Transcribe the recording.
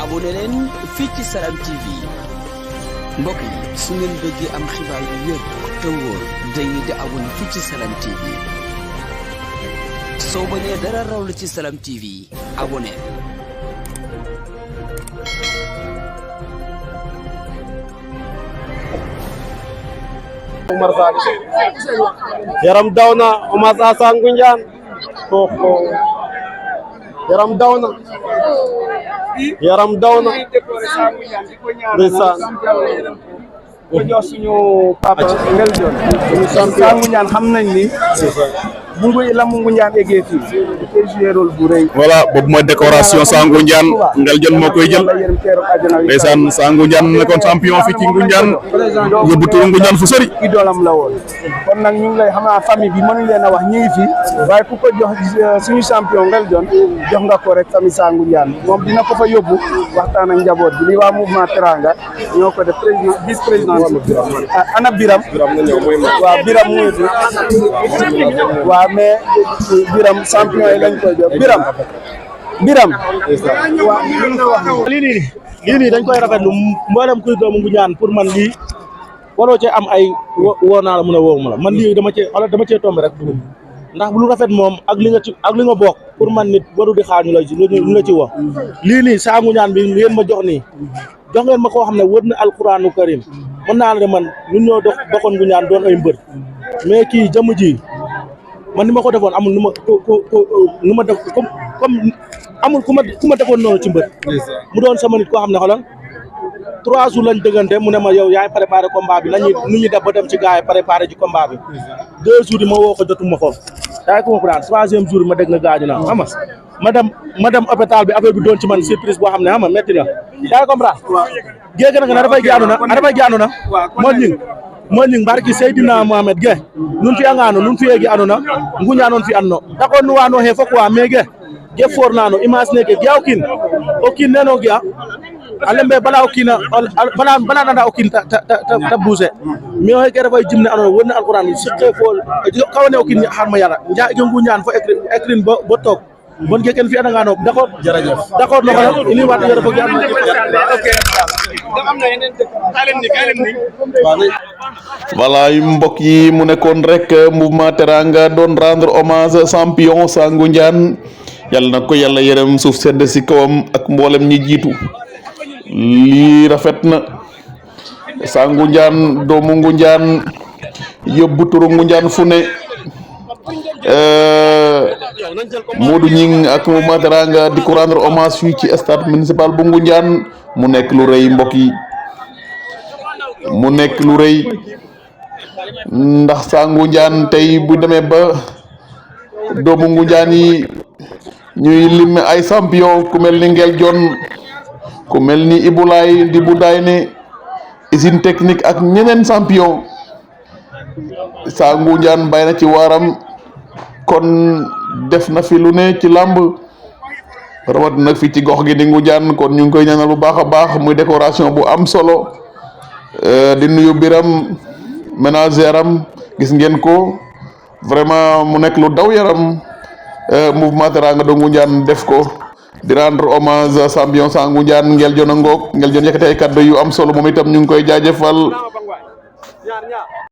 abonné leen fii ci Salam TV mbokk yi su ngeen bëggee am xibaar yu wér te wóor dañuy di abonné fii ci Salam TV soo bañee dara raw la ci Salam TV abonné. yaram daw na Oumar Sango Ndiane yaram daw na ndeysaan ko jox suñu papa Ngel Jon ñu Sango Ndiane xam nañ ni bungu la mu Ndiane eggee fii dafay jouer rôle bu rëy. voilà boobu mooy décoration Sango Ndiane Ngel Jon moo koy jël ndeysaan Sango Ndiane nekkoon champion fii ci Ngoundiane yóbbu turu Ngoundiane fu sori idolam la woon kon nag ñu ngi lay xam naa famille bi mënuñ leen a wax ñu ngi fi waaye ku ko jox suñu champion Ngel Jon jox nga ko rek famille Sango Ndiane moom dina ko fa yóbbu waxtaan ak njaboot bi li waa mouvement Teranga ñoo ko def président vice président ana Biram waaw Biram muy fi waaw mais Biram champion yi lañ koy jox Biram waaw lii nii dañ koy rafetlu mboolem kuy doomu Ngoundiane pour man lii waroo cee am ay woo naa la mun a woo ma la man lii dama cee tombé rek ndax lu rafet moom ak li nga bokk pour man nit waru di xaar ñu la ci wax lii nii Sango Ndiane bi ngeen ma jox nii jox ngeen ma koo xam ne wër na alquranu karim mën naa la ne man ñun ñoo bokkoon Ngoundiane doon ay mbër mais kii jëmm ji man ni ma ko defoon amul nu ma def comme amul ku ma defoon noonu ci mbër mu doon sama nit koo xam ne xoolal 3 jours lañ dëggante mu ne ma yow yaay préparé combat bi nu ñuy def ba dem ci gars yi préparé ci combat bi 2 jours yi ma woo ko jotuma ko yaa ngi comprendre 3e jour ma dégg na gaañu na xam nga ma dem hôpital bi affaire bi doon ci man surprise boo xam ne xam nga métti na yaa ngi comprendre géej nag na dafay jaanu na mo ñing barki Seydina Mohamed ge nun fi angano nun fi egi anona Ngoundiane on fi anno dako nu wano he fok wa mege ge for nano imagine ke giawkin okin neno gia alembe bala okina bala nanda okin ta bouse mi o ke rafay jimne anona wonna alquran sikke fo kawne okin harma yalla nja ge Ngoundiane fo écrin bo tok bon ge ken fi angano d'accord d'accord no xala ini wat yoro fo jam ok voilà mbokk yi mu nekkoon rek mouvement Teranga doon rendre hommage champion Sango Ndiane yàlla na ko yàlla yërëm suuf sedd si kawam ak mboolem ñi jiitu lii rafet na Sango Ndiane doomu Ngoundiane yóbbu turu Ngoundiane fu ne Modou Ñing ak mouvement Teranga di ko rendre hommage fii ci stade municipal bu Ngoundiane mu nekk lu rëy mbokk yi mu nekk lu rëy ndax Sango Ndiane tey bu demee ba doomu Ngoundiane yi ñuy lim ay champion ku mel ni Ngel Jon ku mel ni Ibulaay di bu daay ne usine technique ak ñeneen champion Sango Ndiane bay na ci waaram kon def na fi lu ne ci làmb rawat nag fii ci gox gi di Ngoundiane kon ñu ngi koy ñaanal bu baax a baax muy décoration bu am solo di nuyu Biram ménagère am gis ngeen ko vraiment mu nekk lu daw yaram mouvement Teranga do Ngoundiane def ko di rendre hommage champion Sango Ndiane Ngel Jon a ngoog Ngel Jon yëkkati ay kaddu yu am solo moom itam ñu ngi koy jaajëfal